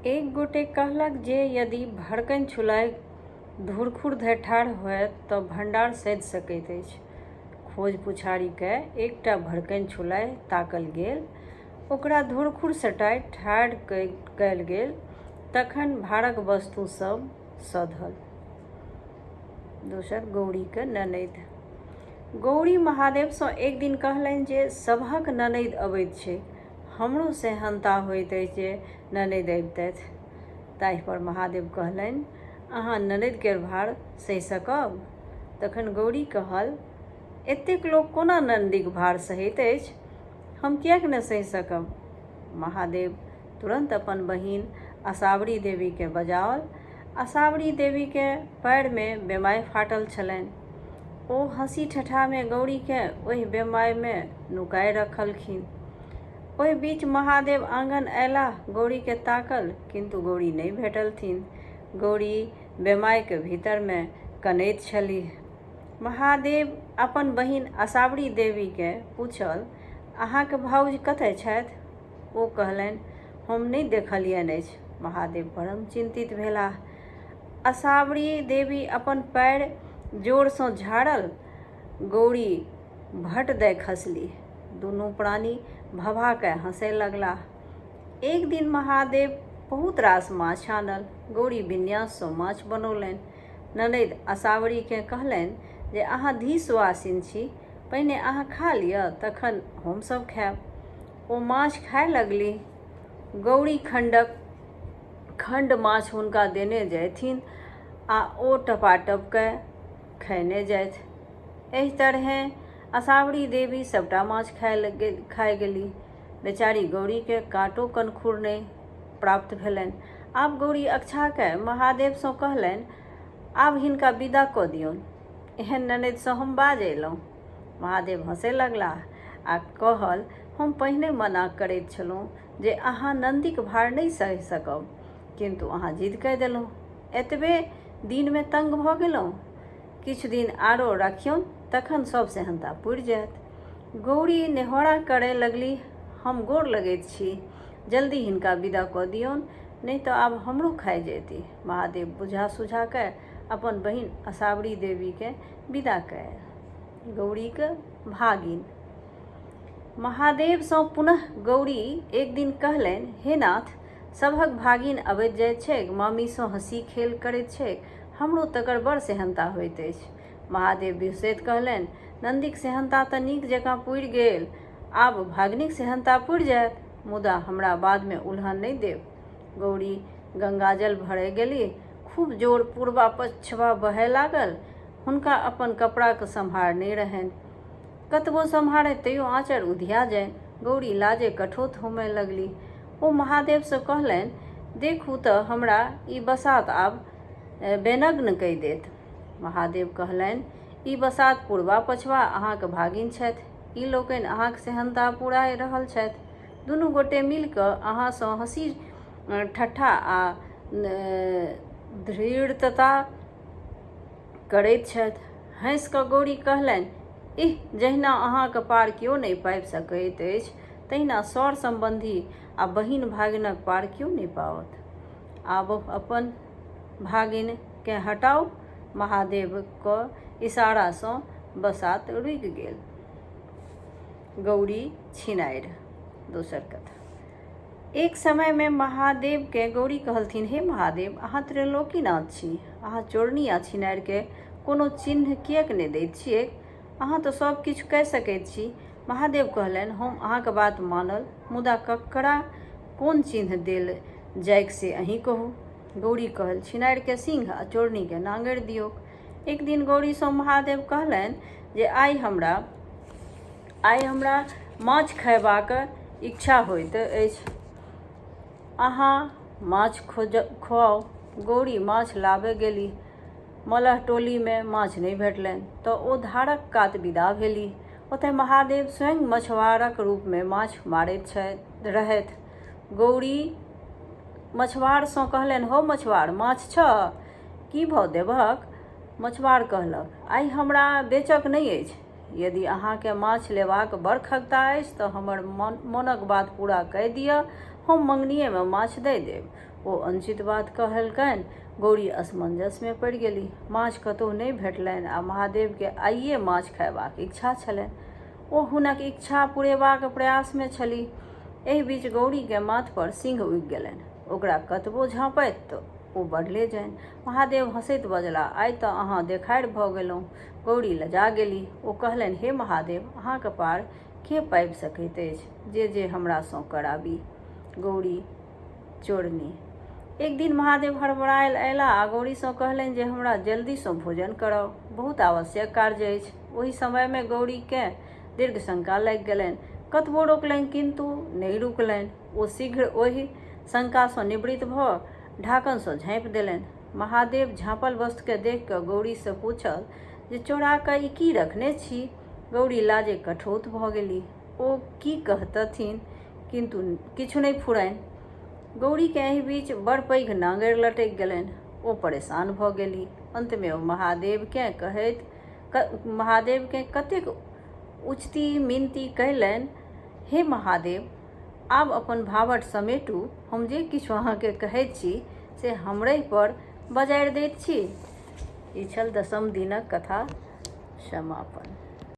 एक गोटे कहलक जे यदि भड़कन छुलाइ धुरखुर धरि ठाढ़ होयत तऽ भंडार सधि सकैत अछि। खोज पुछारी के एकटा भड़कन छुलाइ ताकल गेल, ओकरा धुरखुर सटाइ ठाढ़ कयल गेल, तखन भारक वस्तु सब सधल। दोसर, गौरी के ननैद। गौरी महादेव सँ एक दिन कहलनि जे सभक ननैद अबैत छै, हमरो सेहनता होइत अछि जे ननैद अबितथि। ताहि पर महादेव कहलनि, अहाँ ननैद केर भार सहि सकब? तखन गौरी कहल, एतेक लोक कोना ननदिक भार सहैत अछि, हम किएक नहि सहि सकब? महादेव तुरंत अपन बहिन आसावरी देवी के बजाओल। आसावरी देवी के पैर में बेमाय फाटल छलनि। ओ हंसी ठट्ठा में गौरी के ओहि बेमाय में नुकाय रखलखिन। ओहि बीच महादेव आंगन अयलाह, गौरी के ताकल, किंतु गौरी नहि भेटलथिन। गौरी बेमाय के भीतर में कनैत छलीह। महादेव अपन बहिन आसावरी देवी के पूछल, अहाँके भाउज कतय छथि? ओ कहलनि, हम नहि देखलियनि अछि। महादेव परम चिंतित भेलाह। आसावरी देवी अपन पैर जोर सँ झाड़ल, गौरी भट दय खसलीह। दुनू प्राणी भभा के हंसय लगलाह। एक दिन महादेव बहुत रास माछ आनल। गौरी विन्यास सँ माछ बनौलनि। ननैद आसावरी के कहलनि जे अहाँ धीशवासिन छी, पहिने अहाँ खा लिअ, तखन हमसभ खायब। ओ माछ खाय लगलीह। गौरी खंड माछ हुनका देने जयथिन आ ओ टपाटप के खयने जाथि। एहि तरहें आसावरी देवी सबटा माछ खाय गेली। बेचारी गौरी के काँटो कनखुर नहि प्राप्त भेलनि। आब गौरी अकछा के महादेव सँ कहलनि, आब हिनका विदा कऽ दियौन, एहन ननैद सँ हम बाज अयलहुँ। महादेव हंसय लगलाह आ कहल, हम पहिने मना करैत छलहुँ जे अहाँ नन्दीक भार नहि सहि सकब, किंतु अहाँ जिद कऽ देलहुँ। एतबे दिन में तंग भऽ गेलहुँ। किछु दिन आरो राखियौन, तखन सब सेहनता पुरि जायत। गौरी नेहोरा करय लगली, हम गोर लगैत छी, जल्दी हिनका विदा कऽ दियौन, नहीं तऽ आब हमरो खाय जयती। महादेव बुझा सुझा के अपन बहिन आसावरी देवी के विदा कयल। गौरी के भागिन। महादेव सँ पुनः गौरी एक दिन कहलनि, हे नाथ, सभक भागिन अबैत जाइत छैक, मामी सँ हंसी खेल करैत छैक, हमरो तकर बड़ सेहनता होइत अछि। महादेव बिहसैत कहलनि, नन्दीक सेहनता तऽ नीक जकाँ पुरि गेल, आब भागिनीक सेहनता पुरि जायत, मुदा हमरा बाद में उल्हन नहि देब। गौरी गंगाजल भरय गेली। खूब जोर पूर्वा पछवा बहय लागल। हुनका अपन कपड़ाक सम्हार नहि रहनि। कतबो सम्हारैत तैयो आँचर उधिया जानि। गौरी लाजे कठोत होमय लगली। ओ महादेव सँ कहलनि, देखू तऽ हमरा ई बसात आब बेनग्न कइ देत। महादेव कहलनि, ई बसात पूर्वा पछवा अहाँक भागिन छथि, ई लोकनि अहाँक सेहनता पुराय रहल छथि। दुनू गोटे मिल कऽ अहाँ सँ हंसी ठट्ठा आ धृढ़ता करैत छथि। हँसि कऽ गौरी कहलनि, इह, जहिना अहाँक पार केओ नहि पाबि सकैत अछि, तहिना सर संबंधी आ बहिन भागिनक पार केओ नहि पाओत। आब अपन भागिन के हटाउ। महादेव क इशारा सँ बसात रुकि गेल। गौरी छिनारि। दोसर कथा। एक समय में महादेव के गौरी कहलथिन, हे महादेव, अहाँ त्रिलोकीनाथ छी, अहाँ चोरनी आ छिनारि के कोनो चिन्ह किएक नहि दैत छियै? अहाँ तऽ सब किछु कहि सकैत छी। महादेव कहलनि, हम अहाँक बात मानल, मुदा ककरा कोन चिन्ह देल जायक से अहीँ कहू। गौरी कहल, छिनारि के सींग आ चोरनी के नांगरि दियौक। एक दिन गौरी सँ महादेव कहलनि जे आइ हमरा माछ खयबाक इच्छा होइत अछि, अहाँ माछ खुआउ। गौरी माछ लाबय गेली। मलह टोली में माछ नहि भेटलनि तऽ ओ धारक कात विदा भेलीह। ओतय महादेव स्वयं मछुआरक रूप में माछ मारैत रहथि। गौरी मछुआर सँ कहलनि, हो मछुआर, माछ छह, की भाव देबहक? मछुआर कहलक, आइ हमरा बेचक नहि अछि। यदि अहाँके माछ लेबाक बड़ खगता अछि तऽ हमर मोनक बात पूरा कऽ दिअ, हम मंगनिये में माछ दऽ देब। ओ अनुचित बात कहलकनि। गौरी असमंजस में पड़ि गेली। माछ कतहु नहि भेटलनि आ महादेव के आइये माछ खयबाक इच्छा छलनि। ओ हुनक इच्छा पुरेबाक प्रयास में छलीह। एहि बीच गौरी के माथ पर सिंह उगि गेलनि। ओकरा कतबो झाँपैत तऽ ओ बढ़ले जानि। महादेव हंसैत बजला, आइ तऽ अहाँ देखारि भऽ गेलहुँ। गौरी लजा गेली। ओ कहलनि, हे महादेव, अहाँके पार के पाबि सकैत अछि जे हमरासँ कराबी। गौरी चोरनी। एक दिन महादेव हड़बड़ायल अयला आ गौरीसँ कहलनि जे हमरा जल्दीसँ भोजन कराउ, बहुत आवश्यक कार्य अछि। ओहि समयमे गौरीकेँ दीर्घ शंका लागि गेलनि। कतबो रोकलनि किन्तु नहि रुकलनि। ओ शीघ्र ओहि शंकासँ निवृत्त भऽ ढाकनसँ झाँपि देलनि। महादेव झाँपल वस्तुकेँ देखि कऽ गौरीसँ पूछल जे चोरा कऽ ई की रखने छी। गौरी लाजे कठोत भऽ गेली। ओ की कहतथिन किन्तु किछु नहि फुरनि। गौरीके एहि बीच बड़ पैघ नांगरि लटकि गेलनि। ओ परेशान भऽ गेली। अंतमे ओ महादेवकेँ कतेक उचती मिनती कयलनि, हे महादेव, आब अपन भावट समेटू। हम जे किछु अहाँके कहैत छी से हमरहि पर बजारि दैत छी। ई छल 10म दिनक कथा समापन।